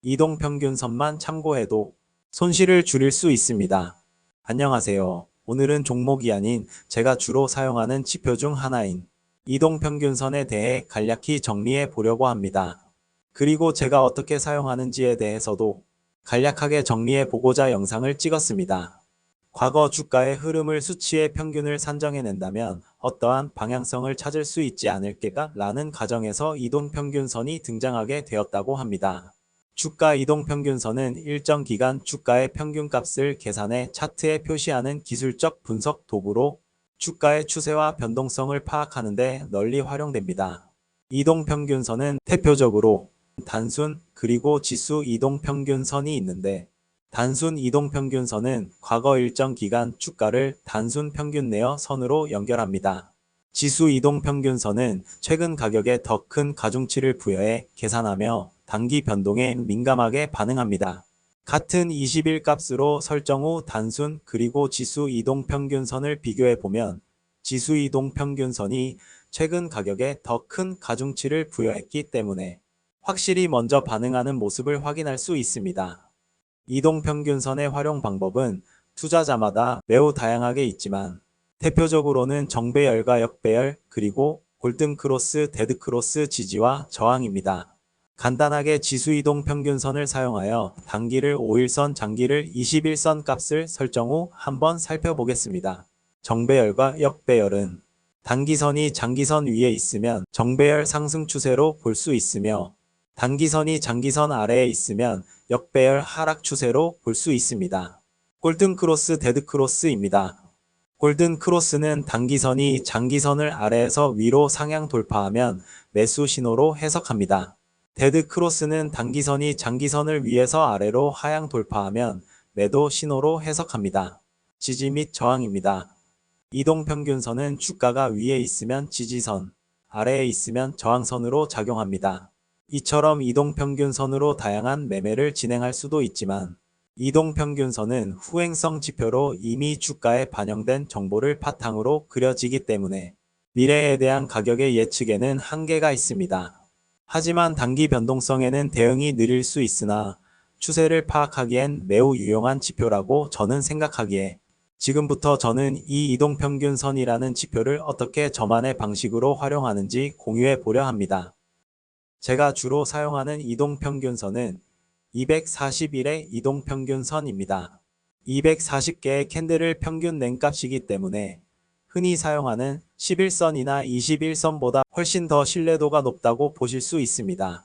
이동평균선만 참고해도 손실을 줄일 수 있습니다. 안녕하세요. 오늘은 종목이 아닌 제가 주로 사용하는 지표 중 하나인 이동평균선에 대해 간략히 정리해 보려고 합니다. 그리고 제가 어떻게 사용하는지에 대해서도 간략하게 정리해 보고자 영상을 찍었습니다. 과거 주가의 흐름을 수치의 평균을 산정해낸다면 어떠한 방향성을 찾을 수 있지 않을까 라는 가정에서 이동평균선이 등장하게 되었다고 합니다. 주가 이동평균선은 일정 기간 주가의 평균값을 계산해 차트에 표시하는 기술적 분석 도구로 주가의 추세와 변동성을 파악하는 데 널리 활용됩니다. 이동평균선은 대표적으로 단순 그리고 지수 이동평균선이 있는데, 단순 이동평균선은 과거 일정 기간 주가를 단순 평균 내어 선으로 연결합니다. 지수 이동평균선은 최근 가격에 더 큰 가중치를 부여해 계산하며 단기 변동에 민감하게 반응합니다. 같은 20일 값으로 설정 후 단순 그리고 지수 이동평균선을 비교해 보면 지수 이동평균선이 최근 가격에 더 큰 가중치를 부여했기 때문에 확실히 먼저 반응하는 모습을 확인할 수 있습니다. 이동평균선의 활용 방법은 투자자마다 매우 다양하게 있지만 대표적으로는 정배열과 역배열 그리고 골든크로스, 데드크로스 지지와 저항입니다. 간단하게 지수이동평균선을 사용하여 단기를 5일선, 장기를 21선 값을 설정 후 한번 살펴보겠습니다. 정배열과 역배열은 단기선이 장기선 위에 있으면 정배열 상승 추세로 볼 수 있으며, 단기선이 장기선 아래에 있으면 역배열 하락 추세로 볼 수 있습니다. 골든크로스, 데드크로스입니다. 골든크로스는 단기선이 장기선을 아래에서 위로 상향 돌파하면 매수 신호로 해석합니다. 데드크로스는 단기선이 장기선을 위에서 아래로 하향 돌파하면 매도 신호로 해석합니다. 지지 및 저항입니다. 이동평균선은 주가가 위에 있으면 지지선, 아래에 있으면 저항선으로 작용합니다. 이처럼 이동평균선으로 다양한 매매를 진행할 수도 있지만, 이동평균선은 후행성 지표로 이미 주가에 반영된 정보를 바탕으로 그려지기 때문에 미래에 대한 가격의 예측에는 한계가 있습니다. 하지만 단기 변동성에는 대응이 느릴 수 있으나 추세를 파악하기엔 매우 유용한 지표라고 저는 생각하기에 지금부터 저는 이 이동평균선이라는 지표를 어떻게 저만의 방식으로 활용하는지 공유해 보려 합니다. 제가 주로 사용하는 이동평균선은 240일의 이동평균선입니다. 240개의 캔들을 평균 낸 값이기 때문에 흔히 사용하는 11선이나 21선보다 훨씬 더 신뢰도가 높다고 보실 수 있습니다.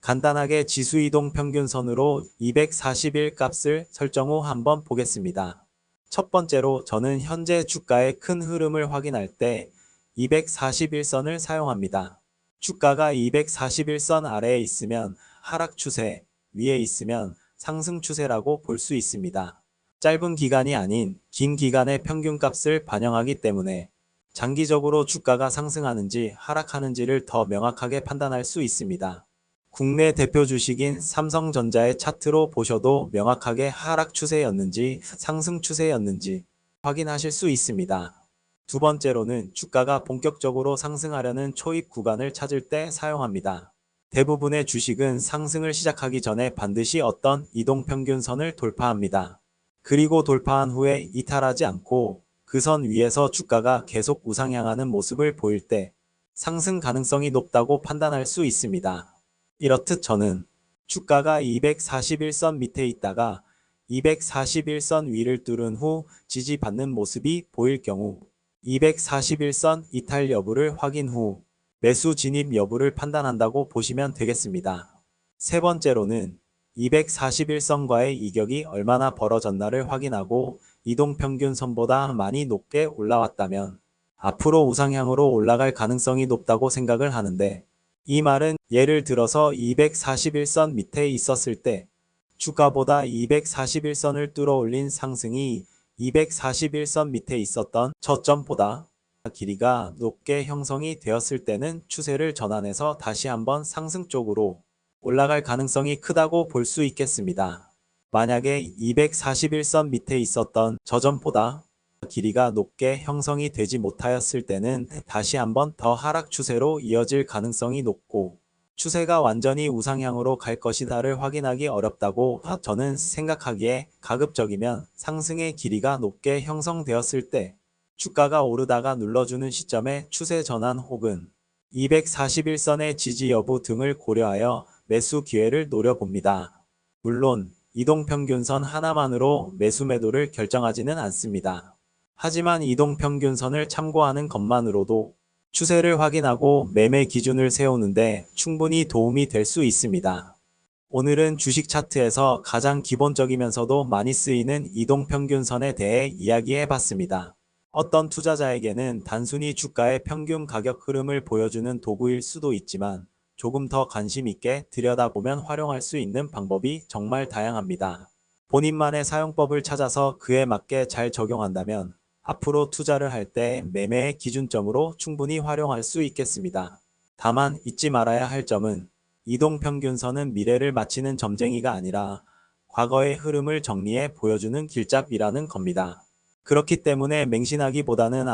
간단하게 지수 이동평균선으로 240일 값을 설정 후 한번 보겠습니다. 첫 번째로 저는 현재 주가의 큰 흐름을 확인할 때 241선을 사용합니다. 주가가 241선 아래에 있으면 하락 추세, 위에 있으면 상승 추세라고 볼 수 있습니다. 짧은 기간이 아닌 긴 기간의 평균값을 반영하기 때문에 장기적으로 주가가 상승하는지 하락하는지를 더 명확하게 판단할 수 있습니다. 국내 대표 주식인 삼성전자의 차트로 보셔도 명확하게 하락 추세였는지 상승 추세였는지 확인하실 수 있습니다. 두 번째로는 주가가 본격적으로 상승하려는 초입 구간을 찾을 때 사용합니다. 대부분의 주식은 상승을 시작하기 전에 반드시 어떤 이동평균선을 돌파합니다. 그리고 돌파한 후에 이탈하지 않고 그 선 위에서 주가가 계속 우상향하는 모습을 보일 때 상승 가능성이 높다고 판단할 수 있습니다. 이렇듯 저는 주가가 241선 밑에 있다가 241선 위를 뚫은 후 지지받는 모습이 보일 경우 241선 이탈 여부를 확인 후 매수 진입 여부를 판단한다고 보시면 되겠습니다. 세 번째로는 241선과의 이격이 얼마나 벌어졌나를 확인하고 이동평균선보다 많이 높게 올라왔다면 앞으로 우상향으로 올라갈 가능성이 높다고 생각을 하는데, 이 말은 예를 들어서 241선 밑에 있었을 때 주가보다 241선을 뚫어 올린 상승이 241선 밑에 있었던 저점보다 길이가 높게 형성이 되었을 때는 추세를 전환해서 다시 한번 상승 쪽으로 올라갈 가능성이 크다고 볼 수 있겠습니다. 만약에 241선 밑에 있었던 저점보다 길이가 높게 형성이 되지 못하였을 때는 다시 한번 더 하락 추세로 이어질 가능성이 높고, 추세가 완전히 우상향으로 갈 것이다를 확인하기 어렵다고 저는 생각하기에 가급적이면 상승의 길이가 높게 형성되었을 때 주가가 오르다가 눌러주는 시점에 추세 전환 혹은 241선의 지지 여부 등을 고려하여 매수 기회를 노려봅니다. 물론 이동평균선 하나만으로 매수 매도를 결정하지는 않습니다. 하지만 이동평균선을 참고하는 것만으로도 추세를 확인하고 매매 기준을 세우는데 충분히 도움이 될 수 있습니다. 오늘은 주식 차트에서 가장 기본적이면서도 많이 쓰이는 이동평균선에 대해 이야기해 봤습니다. 어떤 투자자에게는 단순히 주가의 평균 가격 흐름을 보여주는 도구일 수도 있지만 조금 더 관심 있게 들여다보면 활용할 수 있는 방법이 정말 다양합니다. 본인만의 사용법을 찾아서 그에 맞게 잘 적용한다면 앞으로 투자를 할 때 매매의 기준점으로 충분히 활용할 수 있겠습니다. 다만 잊지 말아야 할 점은 이동평균선은 미래를 맞히는 점쟁이가 아니라 과거의 흐름을 정리해 보여주는 길잡이라는 겁니다. 그렇기 때문에 맹신하기보다는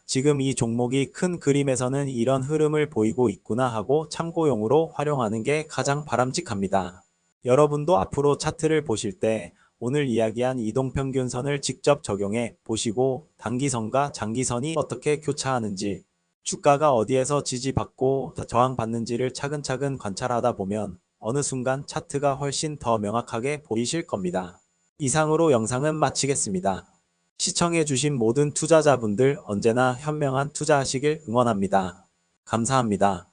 지금 이 종목이 큰 그림에서는 이런 흐름을 보이고 있구나 하고 참고용으로 활용하는 게 가장 바람직합니다. 여러분도 앞으로 차트를 보실 때 오늘 이야기한 이동평균선을 직접 적용해 보시고 단기선과 장기선이 어떻게 교차하는지, 주가가 어디에서 지지받고 저항받는지를 차근차근 관찰하다 보면 어느 순간 차트가 훨씬 더 명확하게 보이실 겁니다. 이상으로 영상은 마치겠습니다. 시청해주신 모든 투자자분들 언제나 현명한 투자하시길 응원합니다. 감사합니다.